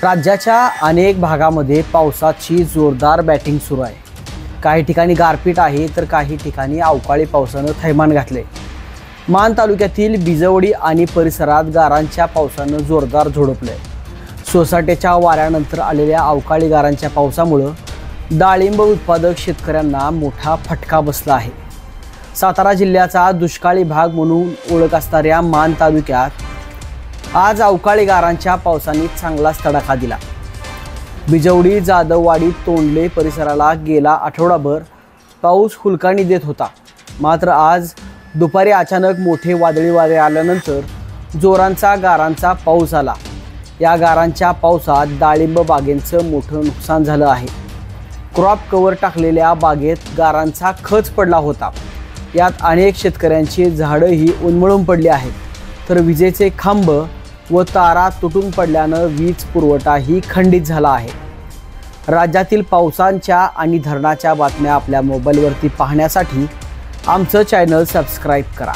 राज्याच्या अनेक भागामध्ये पावसाची जोरदार बॅटिंग सुरू आहे। काही ठिकाणी गारपीट आहे तर काही ठिकाणी अवकाळी पावसानं थैमान घातले। मान तालुक्यातील बिजवडी आणि परिसरात गारांच्या पावसानं जोरदार झोडपले। सोसाट्याच्या वाऱ्यानंतर आलेल्या अवकाळी गारांच्या पावसामुळे डाळिंब उत्पादक शेतकऱ्यांना मोठा फटका बसला आहे। सातारा जिल्ह्याचा दुष्काळी भाग म्हणून ओळख असणाऱ्या मान तालुक्यात आज अवकाळी गारांच्या पावसाने चांगलाच तडाखा दिला। बिजवडी, जाधववाडी, तोंडले परिसराला गेला आठवडाभर पाऊस हुलकाणी देत होता। मात्र आज दुपारी अचानक मोठे वादळी वारे आल्यानंतर जोरांचा गारांचा पाऊस आला। या गारांच्या पावसात डाळिंब बागेंचं मोठं नुकसान झालं आहे। क्रॉप कव्हर टाकलेल्या बागेत गारांचा खच पडला होता। यात अनेक शेतकऱ्यांची झाडंही उन्मळून पडली आहेत, तर विजेचे खांब व तारा तुटून पडल्यानं वीज पुरवठाही खंडित झाला आहे। राज्यातील पावसाच्या आणि धरणाच्या बातम्या आपल्या मोबाईलवरती पाहण्यासाठी आमचं चॅनल सबस्क्राईब करा।